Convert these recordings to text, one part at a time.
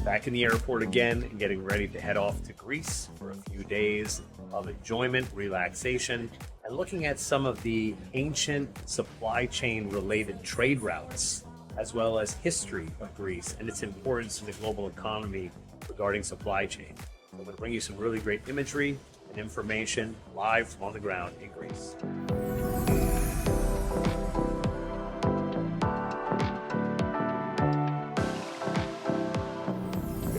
Back in the airport again and getting ready to head off to Greece for a few days of enjoyment, relaxation, and looking at some of the ancient supply chain related trade routes, as well as history of Greece and its importance in the global economy regarding supply chain. I'm going to bring you some really great imagery and information live from on the ground in Greece.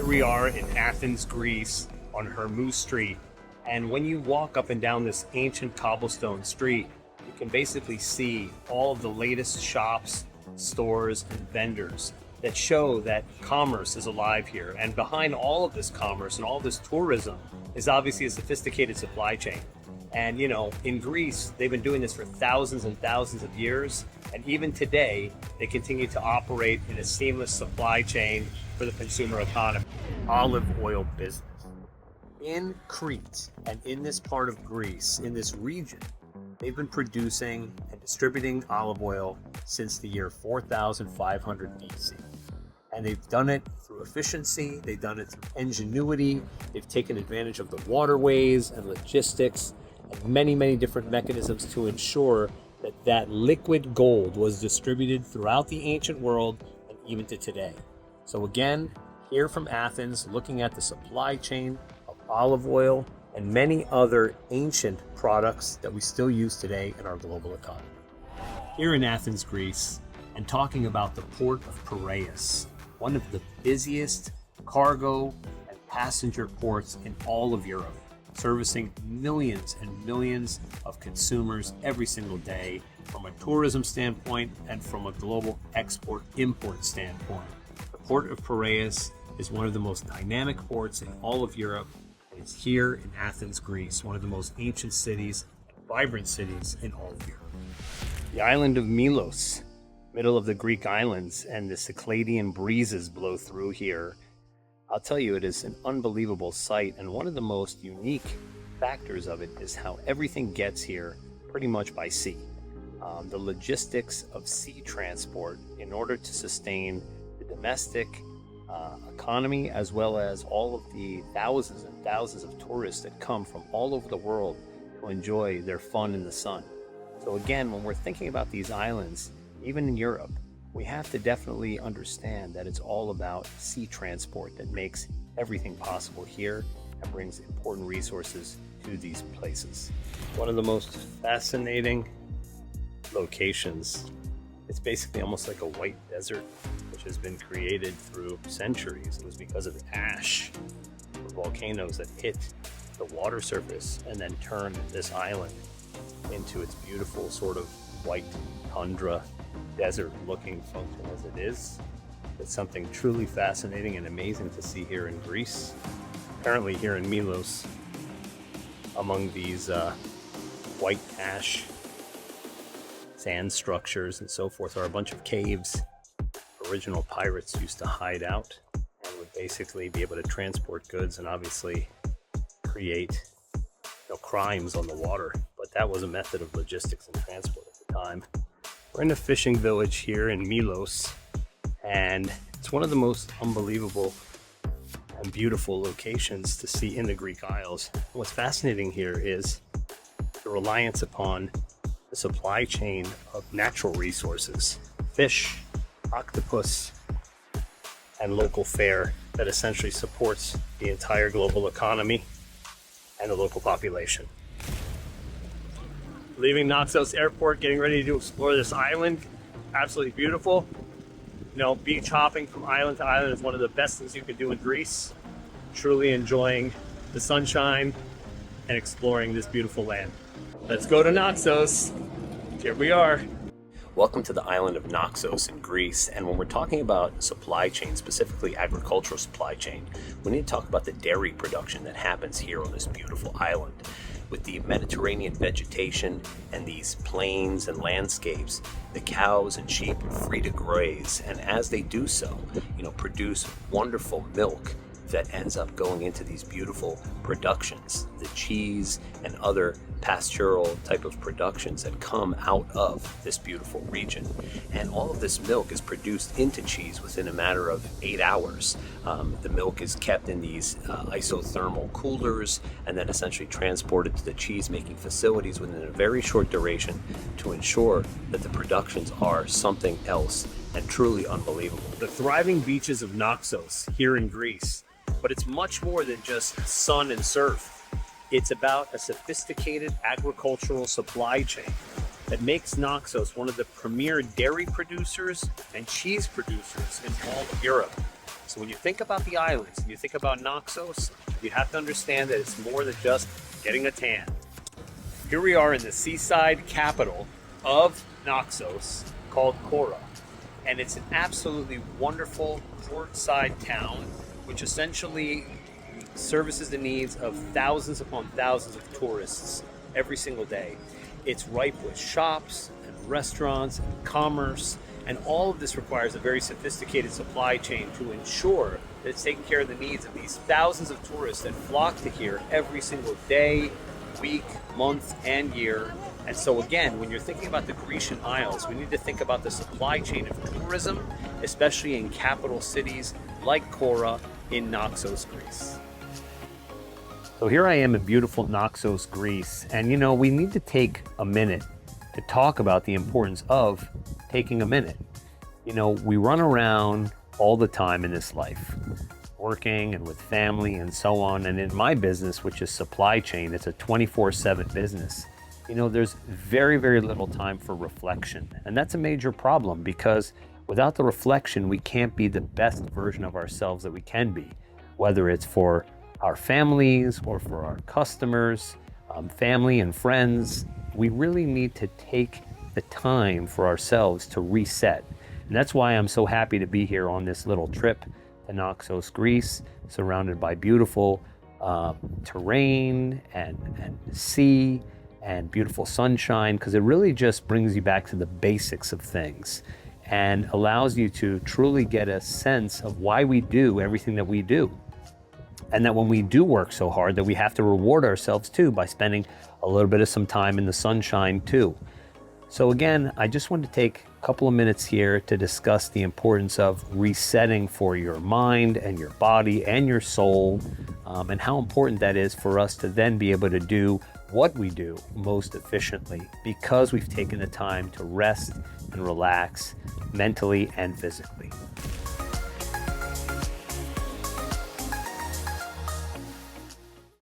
We are in Athens, Greece, on Hermou Street, and when you walk up and down this ancient cobblestone street, you can basically see all of the latest shops, stores, and vendors that show that commerce is alive here. And behind all of this commerce and all this tourism is obviously a sophisticated supply chain. And you know, in Greece, they've been doing this for thousands and thousands of years, and even today, they continue to operate in a seamless supply chain for the consumer economy. Olive oil business. In Crete and in this part of Greece, in this region, they've been producing and distributing olive oil since the year 4500 BC. And they've done it through efficiency, they've done it through ingenuity, they've taken advantage of the waterways and logistics and many different mechanisms to ensure that that liquid gold was distributed throughout the ancient world and even to today. So again, here from Athens, looking at the supply chain of olive oil and many other ancient products that we still use today in our global economy. Here in Athens, Greece, and talking about the Port of Piraeus, one of the busiest cargo and passenger ports in all of Europe, servicing millions and millions of consumers every single day from a tourism standpoint and from a global export-import standpoint. The Port of Piraeus is one of the most dynamic ports in all of Europe, and it's here in Athens, Greece, one of the most ancient cities and vibrant cities in all of Europe. The island of Milos, middle of the Greek islands, and the Cycladian breezes blow through here. I'll tell you, it is an unbelievable sight, and one of the most unique factors of it is how everything gets here pretty much by sea. The logistics of sea transport in order to sustain the domestic economy, as well as all of the thousands and thousands of tourists that come from all over the world to enjoy their fun in the sun. So again, when we're thinking about these islands, even in Europe, we have to definitely understand that it's all about sea transport that makes everything possible here and brings important resources to these places. One of the most fascinating locations, it's basically almost like a white desert, which has been created through centuries. It was because of ash or volcanoes that hit the water surface and then turned this island into its beautiful sort of white tundra desert looking function as it is. It's something truly fascinating and amazing to see here in Greece. Apparently here in Milos, among these white ash sand structures and so forth, are a bunch of caves. Original pirates used to hide out and would basically be able to transport goods and obviously create crimes on the water, but that was a method of logistics and transport at the time. We're in a fishing village here in Milos, and it's one of the most unbelievable and beautiful locations to see in the Greek Isles. What's fascinating here is the reliance upon the supply chain of natural resources, fish, octopus, and local fare that essentially supports the entire global economy and the local population. Leaving Naxos Airport, getting ready to explore this island. Absolutely beautiful. You know, beach hopping from island to island is one of the best things you can do in Greece. Truly enjoying the sunshine and exploring this beautiful land. Let's go to Naxos. Here we are. Welcome to the island of Naxos in Greece, and when we're talking about supply chain, specifically agricultural supply chain, we need to talk about the dairy production that happens here on this beautiful island. with the Mediterranean vegetation and these plains and landscapes, the cows and sheep are free to graze, and as they do so, produce wonderful milk that ends up going into these beautiful productions, the cheese and other pastoral type of productions that come out of this beautiful region. And all of this milk is produced into cheese within a matter of 8 hours. The milk is kept in these isothermal coolers and then essentially transported to the cheese making facilities within a very short duration to ensure that the productions are something else and truly unbelievable. The thriving beaches of Naxos here in Greece. But it's much more than just sun and surf. It's about a sophisticated agricultural supply chain that makes Naxos one of the premier dairy producers and cheese producers in all of Europe. So when you think about the islands and you think about Naxos, you have to understand that it's more than just getting a tan. Here we are in the seaside capital of Naxos called Kora. And it's an absolutely wonderful portside town which essentially services the needs of thousands upon thousands of tourists every single day. It's ripe with shops and restaurants and commerce, and all of this requires a very sophisticated supply chain to ensure that it's taking care of the needs of these thousands of tourists that flock to here every single day, week, month, and year. And so again, when you're thinking about the Grecian Isles, we need to think about the supply chain of tourism, especially in capital cities like Kora in Naxos, Greece. So here I am in beautiful Naxos, Greece, and we need to take a minute to talk about the importance of taking a minute. We run around all the time in this life, working and with family and so on, and in my business, which is supply chain, it's a 24/7 business. There's very, very little time for reflection, and that's a major problem because without the reflection, we can't be the best version of ourselves that we can be, whether it's for our families or for our customers, family and friends. We really need to take the time for ourselves to reset. And that's why I'm so happy to be here on this little trip to Naxos, Greece, surrounded by beautiful terrain and sea and beautiful sunshine, because it really just brings you back to the basics of things and allows you to truly get a sense of why we do everything that we do. And that when we do work so hard, that we have to reward ourselves too by spending a little bit of some time in the sunshine too. So again, I just want to take a couple of minutes here to discuss the importance of resetting for your mind and your body and your soul, and how important that is for us to then be able to do what we do most efficiently because we've taken the time to rest and relax mentally and physically.